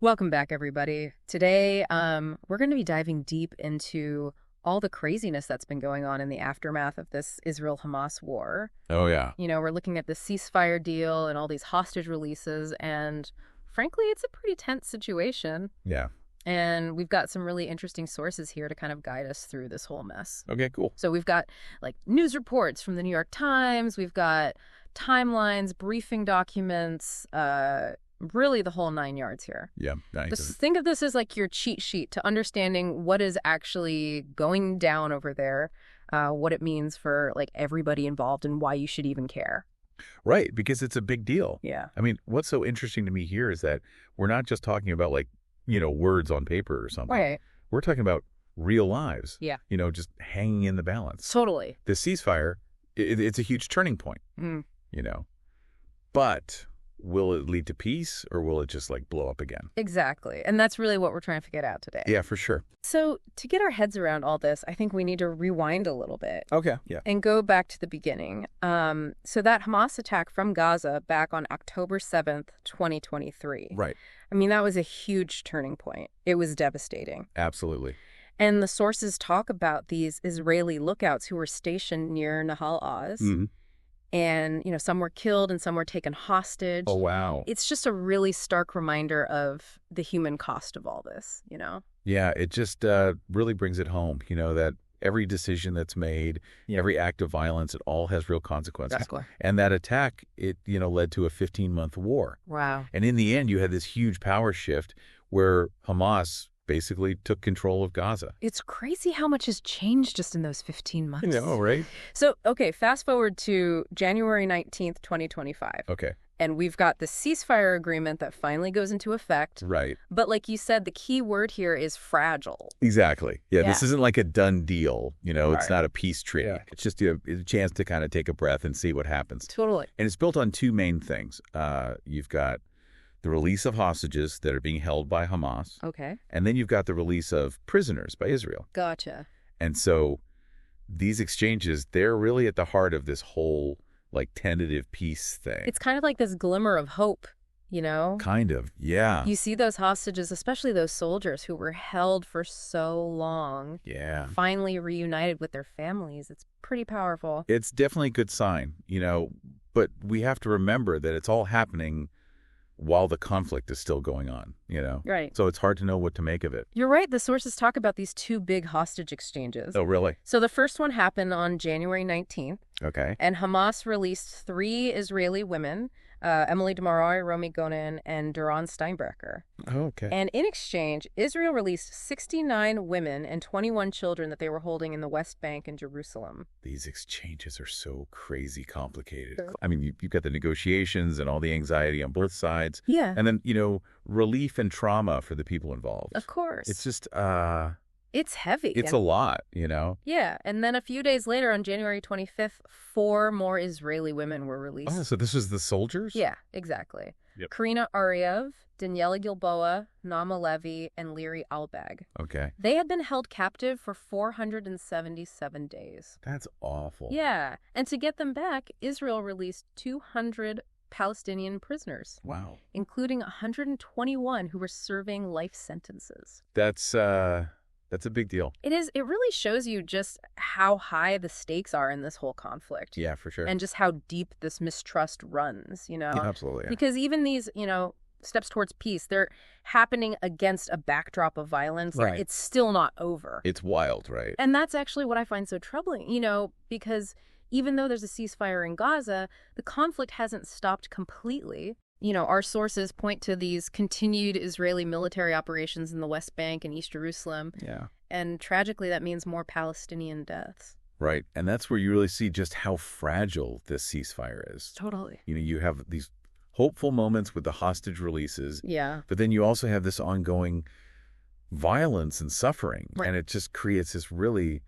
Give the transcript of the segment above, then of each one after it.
Welcome back, everybody. Today, we're going to be diving deep into all the craziness that's been going on in the aftermath of this Israel-Hamas war. Oh, yeah. We're looking at the ceasefire deal and all these hostage releases, and frankly, it's a pretty tense situation. Yeah. And we've got some really interesting sources here to kind of guide us through this whole mess. Okay, cool. So we've got news reports from the New York Times, we've got timelines, briefing documents, really the whole 9 yards here. Yeah. Nice. Just think of this as like your cheat sheet to understanding what is actually going down over there, what it means for everybody involved and why you should even care. Right, because it's a big deal. Yeah. I mean, what's so interesting to me here is that we're not just talking about words on paper or something. Right. We're talking about real lives. Yeah. Just hanging in the balance. Totally. The ceasefire, it's a huge turning point. But will it lead to peace or will it just blow up again? Exactly. And that's really what we're trying to get out today. Yeah, for sure. So to get our heads around all this, I think we need to rewind a little bit. Okay. Yeah. And go back to the beginning. So that Hamas attack from Gaza back on October 7th, 2023. Right. I mean, that was a huge turning point. It was devastating. Absolutely. And the sources talk about these Israeli lookouts who were stationed near Nahal Oz. Mm-hmm. And, some were killed and some were taken hostage. Oh, wow. It's just a really stark reminder of the human cost of all this, Yeah, it just really brings it home, that every decision that's made, every act of violence, it all has real consequences. Exactly. And that attack, it, led to a 15-month war. Wow. And in the end, you had this huge power shift where Hamas basically took control of Gaza. It's crazy how much has changed just in those 15 months. Right? So, okay, fast forward to January 19th, 2025. Okay. And we've got the ceasefire agreement that finally goes into effect. Right. But like you said, the key word here is fragile. Exactly. Yeah, this isn't like a done deal. It's not a peace treaty. Yeah. It's just a chance to kind of take a breath and see what happens. Totally. And it's built on two main things. You've got the release of hostages that are being held by Hamas. Okay. And then you've got the release of prisoners by Israel. Gotcha. And so these exchanges, they're really at the heart of this whole tentative peace thing. It's kind of like this glimmer of hope, Kind of, yeah. You see those hostages, especially those soldiers who were held for so long. Yeah. Finally reunited with their families. It's pretty powerful. It's definitely a good sign, but we have to remember that it's all happening while the conflict is still going on, Right. So it's hard to know what to make of it. You're right. The sources talk about these two big hostage exchanges. Oh, really? So the first one happened on January 19th. Okay. And Hamas released 3 Israeli women, Emily Damari, Romi Gonen, and Doron Steinbrecher. Oh, okay. And in exchange, Israel released 69 women and 21 children that they were holding in the West Bank and Jerusalem. These exchanges are so crazy complicated. I mean, you've got the negotiations and all the anxiety on both sides. Yeah. And then, relief and trauma for the people involved. Of course. It's just, it's heavy. It's a lot, Yeah. And then a few days later, on January 25th, 4 more Israeli women were released. Oh, so this is the soldiers? Yeah, exactly. Yep. Karina Ariev, Daniella Gilboa, Naama Levy, and Liri Albag. Okay. They had been held captive for 477 days. That's awful. Yeah. And to get them back, Israel released 200 Palestinian prisoners. Wow. Including 121 who were serving life sentences. That's a big deal. It is. It really shows you just how high the stakes are in this whole conflict. Yeah, for sure. And just how deep this mistrust runs, Yeah, absolutely. Yeah. Because even these, steps towards peace, they're happening against a backdrop of violence. Right. It's still not over. It's wild, right? And that's actually what I find so troubling, because even though there's a ceasefire in Gaza, the conflict hasn't stopped completely. Our sources point to these continued Israeli military operations in the West Bank and East Jerusalem. Yeah. And tragically, that means more Palestinian deaths. Right. And that's where you really see just how fragile this ceasefire is. Totally. You have these hopeful moments with the hostage releases. Yeah. But then you also have this ongoing violence and suffering. Right. And it just creates this really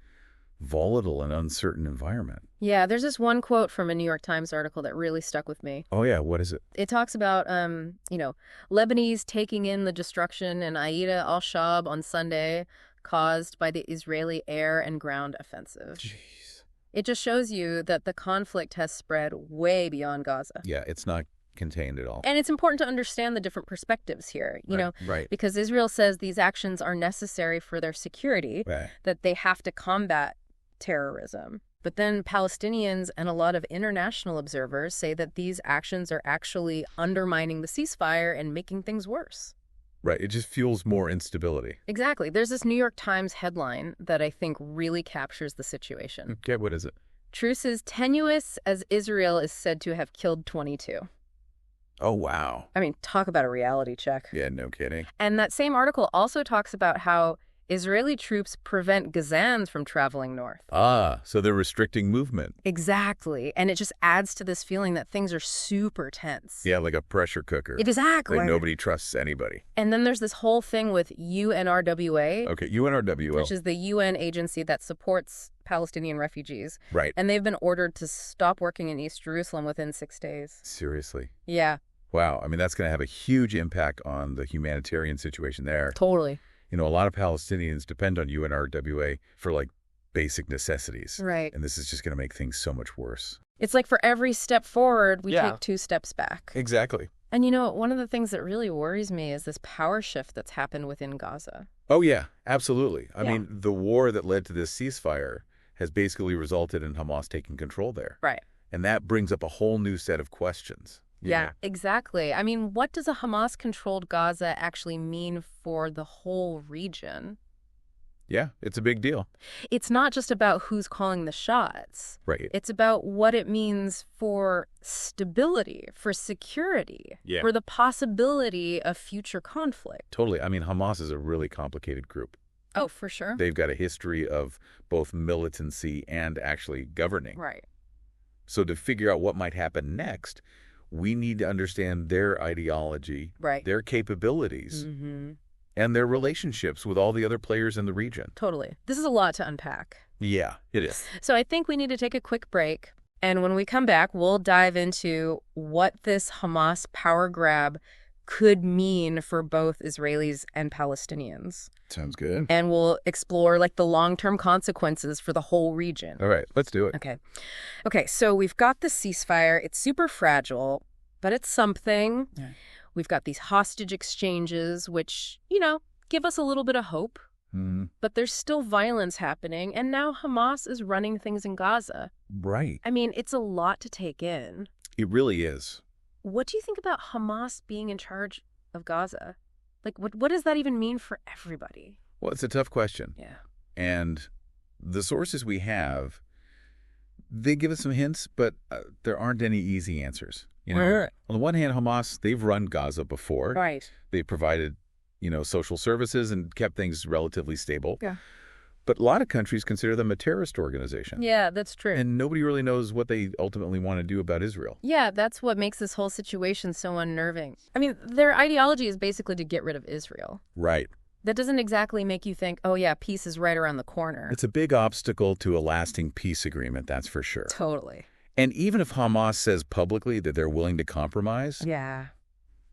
volatile and uncertain environment. Yeah, there's this one quote from a New York Times article that really stuck with me. Oh, yeah. What is it? It talks about, Lebanese taking in the destruction in Aida al-Shab on Sunday caused by the Israeli air and ground offensive. Jeez. It just shows you that the conflict has spread way beyond Gaza. Yeah, it's not contained at all. And it's important to understand the different perspectives here, you know, Right. because Israel says these actions are necessary for their security, that they have to combat terrorism. But then Palestinians and a lot of international observers say that these actions are actually undermining the ceasefire and making things worse. Right. It just fuels more instability. Exactly. There's this New York Times headline that I think really captures the situation. Okay, what is it? Truce is tenuous as Israel is said to have killed 22. Oh, wow. I mean, talk about a reality check. Yeah, no kidding. And that same article also talks about how Israeli troops prevent Gazans from traveling north. Ah, so they're restricting movement. Exactly. And it just adds to this feeling that things are super tense. Yeah, like a pressure cooker. Exactly. Like nobody trusts anybody. And then there's this whole thing with UNRWA. Okay, UNRWA. Which is the UN agency that supports Palestinian refugees. Right. And they've been ordered to stop working in East Jerusalem within 6 days. Seriously? Yeah. Wow. I mean, that's going to have a huge impact on the humanitarian situation there. Totally. You know, a lot of Palestinians depend on UNRWA for, like, basic necessities. Right. And this is just going to make things so much worse. It's like for every step forward, we take 2 steps back. Exactly. And, you know, one of the things that really worries me is this power shift that's happened within Gaza. Oh, yeah, absolutely. I mean, the war that led to this ceasefire has basically resulted in Hamas taking control there. Right. And that brings up a whole new set of questions. Yeah, exactly. I mean, what does a Hamas-controlled Gaza actually mean for the whole region? Yeah, it's a big deal. It's not just about who's calling the shots. Right. It's about what it means for stability, for security, for the possibility of future conflict. Totally. I mean, Hamas is a really complicated group. Oh, for sure. They've got a history of both militancy and actually governing. Right. So to figure out what might happen next, we need to understand their ideology, their capabilities, and their relationships with all the other players in the region. Totally. This is a lot to unpack. Yeah, it is. So I think we need to take a quick break. And when we come back, we'll dive into what this Hamas power grab could mean for both Israelis and Palestinians. Sounds good. And we'll explore like the long-term consequences for the whole region. All right, let's do it. Okay, so we've got the ceasefire. It's super fragile, but it's something. Yeah. We've got these hostage exchanges, which, you know, give us a little bit of hope. But there's still violence happening, and now Hamas is running things in Gaza. Right. I mean, it's a lot to take in. It really is. What do you think about Hamas being in charge of Gaza? Like, what does that even mean for everybody? Well, it's a tough question. Yeah. And the sources we have, they give us some hints, but there aren't any easy answers. You know? On the one hand, Hamas, they've run Gaza before. Right. They provided, you know, social services and kept things relatively stable. Yeah. But a lot of countries consider them a terrorist organization. Yeah, that's true. And nobody really knows what they ultimately want to do about Israel. Yeah, that's what makes this whole situation so unnerving. I mean, their ideology is basically to get rid of Israel. Right. That doesn't exactly make you think, oh yeah, peace is right around the corner. It's a big obstacle to a lasting peace agreement, that's for sure. Totally. And even if Hamas says publicly that they're willing to compromise,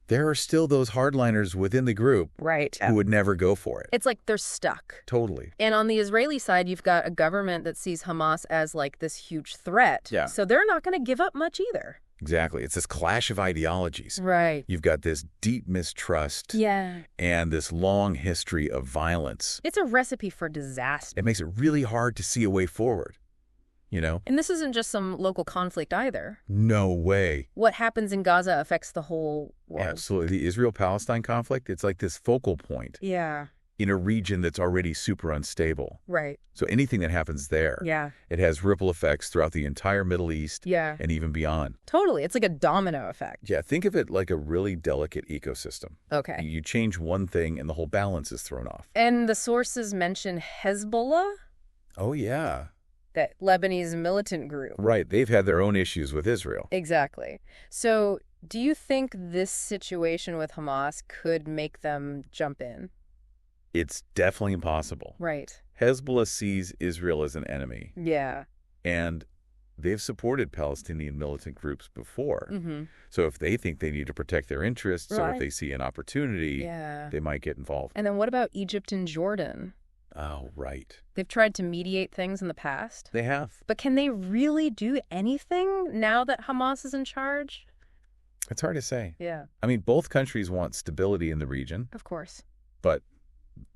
there are still those hardliners within the group who would never go for it. It's like they're stuck. Totally. And on the Israeli side, you've got a government that sees Hamas as like this huge threat. Yeah. So they're not going to give up much either. Exactly. It's this clash of ideologies. Right. You've got this deep mistrust and this long history of violence. It's a recipe for disaster. It makes it really hard to see a way forward. You know? And this isn't just some local conflict either. No way. What happens in Gaza affects the whole world. Absolutely. The Israel-Palestine conflict, it's like this focal point in a region that's already super unstable. Right. So anything that happens there, it has ripple effects throughout the entire Middle East and even beyond. Totally. It's like a domino effect. Yeah, think of it like a really delicate ecosystem. Okay. You change one thing and the whole balance is thrown off. And the sources mention Hezbollah? Oh, yeah. That Lebanese militant group. Right. They've had their own issues with Israel. Exactly. So do you think this situation with Hamas could make them jump in? It's definitely impossible. Right. Hezbollah sees Israel as an enemy. Yeah. And they've supported Palestinian militant groups before. So if they think they need to protect their interests or if they see an opportunity, they might get involved. And then what about Egypt and Jordan? Oh, right. They've tried to mediate things in the past. They have. But can they really do anything now that Hamas is in charge? It's hard to say. Yeah. I mean, both countries want stability in the region. Of course. But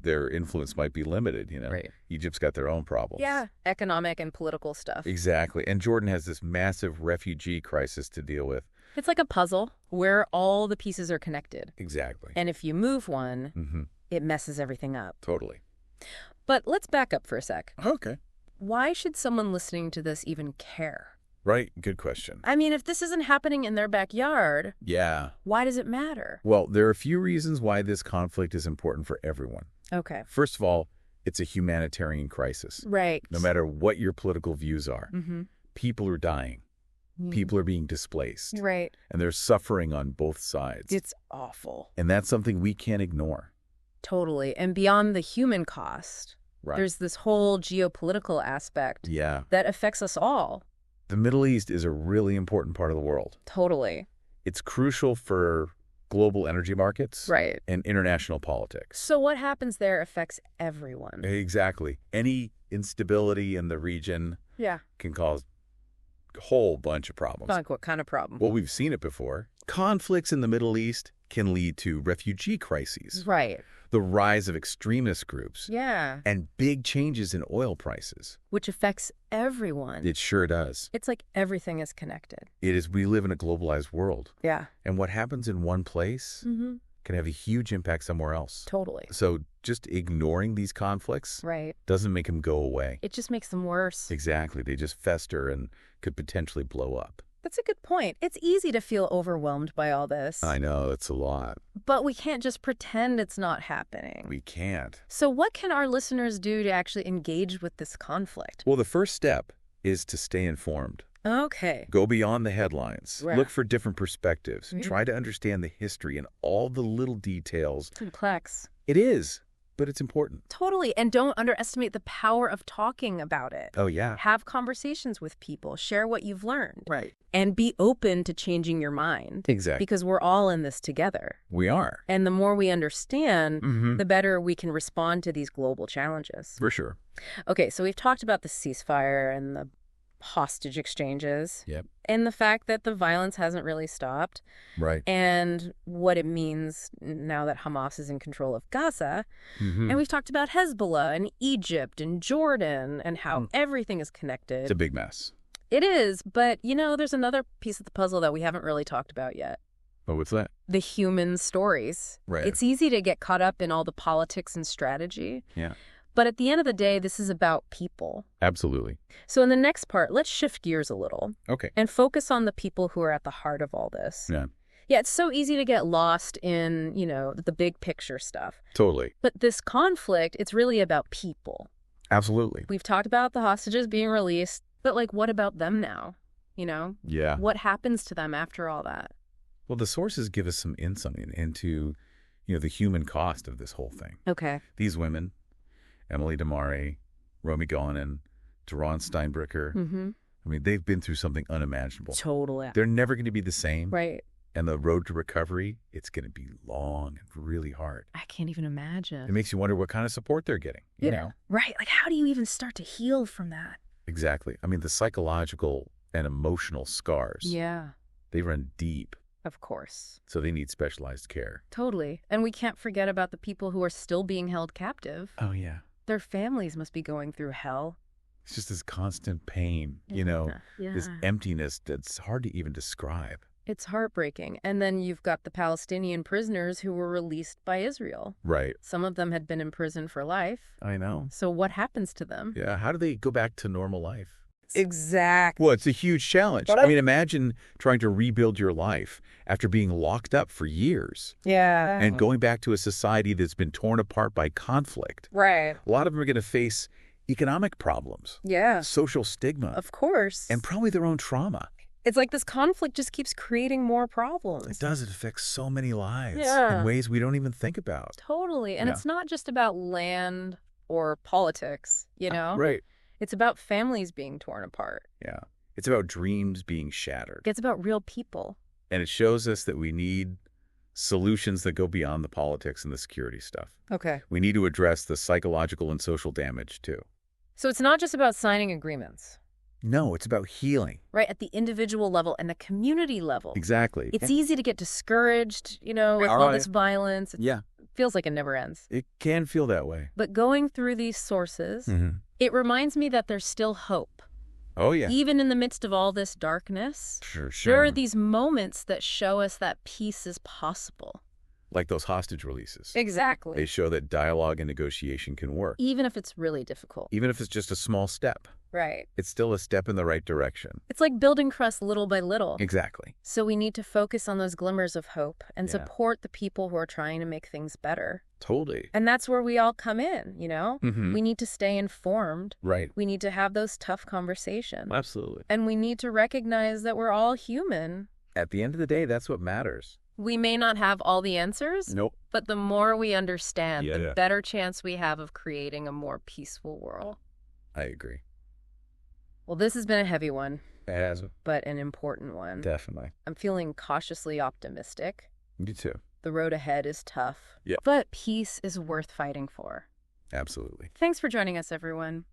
their influence might be limited, Right. Egypt's got their own problems. Yeah, economic and political stuff. Exactly. And Jordan has this massive refugee crisis to deal with. It's like a puzzle where all the pieces are connected. Exactly. And if you move one, it messes everything up. Totally. But let's back up for a sec. Okay. Why should someone listening to this even care? Right. Good question. I mean, if this isn't happening in their backyard, why does it matter? Well, there are a few reasons why this conflict is important for everyone. Okay. First of all, it's a humanitarian crisis. Right. No matter what your political views are, people are dying. People are being displaced. Right. And there's suffering on both sides. It's awful. And that's something we can't ignore. Totally. And beyond the human cost, there's this whole geopolitical aspect that affects us all. The Middle East is a really important part of the world. Totally. It's crucial for global energy markets and international politics. So what happens there affects everyone. Exactly. Any instability in the region can cause a whole bunch of problems. Like what kind of problem? Well, we've seen it before. Conflicts in the Middle East can lead to refugee crises. Right. The rise of extremist groups. Yeah. And big changes in oil prices. Which affects everyone. It sure does. It's like everything is connected. It is. We live in a globalized world. Yeah. And what happens in one place can have a huge impact somewhere else. Totally. So just ignoring these conflicts doesn't make them go away. It just makes them worse. Exactly. They just fester and could potentially blow up. That's a good point. It's easy to feel overwhelmed by all this. I know, it's a lot. But we can't just pretend it's not happening. We can't. So what can our listeners do to actually engage with this conflict? Well, the first step is to stay informed. Okay. Go beyond the headlines. Right. Look for different perspectives. Try to understand the history and all the little details. Complex. It is, but it's important. Totally. And don't underestimate the power of talking about it. Oh, yeah. Have conversations with people. Share what you've learned. Right. And be open to changing your mind. Exactly. Because we're all in this together. We are. And the more we understand, the better we can respond to these global challenges. For sure. Okay, so we've talked about the ceasefire and the hostage exchanges. Yep. And the fact that the violence hasn't really stopped. Right. And what it means now that Hamas is in control of Gaza. And we've talked about Hezbollah and Egypt and Jordan and how everything is connected. It's a big mess. It is, but, there's another piece of the puzzle that we haven't really talked about yet. Oh, what's that? The human stories. Right. It's easy to get caught up in all the politics and strategy. Yeah. But at the end of the day, this is about people. Absolutely. So in the next part, let's shift gears a little. Okay. And focus on the people who are at the heart of all this. Yeah. Yeah, it's so easy to get lost in, the big picture stuff. Totally. But this conflict, it's really about people. Absolutely. We've talked about the hostages being released, but what about them now? Yeah. What happens to them after all that? Well, the sources give us some insight into, the human cost of this whole thing. Okay. These women, Emily Damari, Romi Gonen, Doron Steinbrecher, I mean, they've been through something unimaginable. Totally. They're never going to be the same. Right. And the road to recovery, it's going to be long and really hard. I can't even imagine. It makes you wonder what kind of support they're getting, you know? Right. How do you even start to heal from that? Exactly. I mean, the psychological and emotional scars. Yeah. They run deep. Of course. So they need specialized care. Totally. And we can't forget about the people who are still being held captive. Oh, yeah. Their families must be going through hell. It's just this constant pain, this emptiness that's hard to even describe. It's heartbreaking. And then you've got the Palestinian prisoners who were released by Israel. Right. Some of them had been in prison for life. I know. So what happens to them? Yeah. How do they go back to normal life? Exactly. Well, it's a huge challenge. I mean, imagine trying to rebuild your life after being locked up for years. Yeah. And going back to a society that's been torn apart by conflict. Right. A lot of them are going to face economic problems. Yeah. Social stigma. Of course. And probably their own trauma. It's like this conflict just keeps creating more problems. It does. It affects so many lives in ways we don't even think about. Totally. And it's not just about land or politics, Right. It's about families being torn apart. Yeah. It's about dreams being shattered. It's about real people. And it shows us that we need solutions that go beyond the politics and the security stuff. Okay. We need to address the psychological and social damage, too. So it's not just about signing agreements. No, it's about healing. Right, at the individual level and the community level. Exactly. It's easy to get discouraged, with all this violence. It feels like it never ends. It can feel that way. But going through these sources, it reminds me that there's still hope. Oh, yeah. Even in the midst of all this darkness, Sure. there are these moments that show us that peace is possible. Like those hostage releases. Exactly. They show that dialogue and negotiation can work. Even if it's really difficult. Even if it's just a small step. Right. It's still a step in the right direction. It's like building trust little by little. Exactly. So we need to focus on those glimmers of hope and support the people who are trying to make things better. Totally. And that's where we all come in, We need to stay informed. Right. We need to have those tough conversations. Absolutely. And we need to recognize that we're all human. At the end of the day, that's what matters. We may not have all the answers. Nope. But the more we understand, the better chance we have of creating a more peaceful world. I agree. Well, this has been a heavy one. It has. But an important one. Definitely. I'm feeling cautiously optimistic. Me too. The road ahead is tough. Yeah. But peace is worth fighting for. Absolutely. Thanks for joining us, everyone.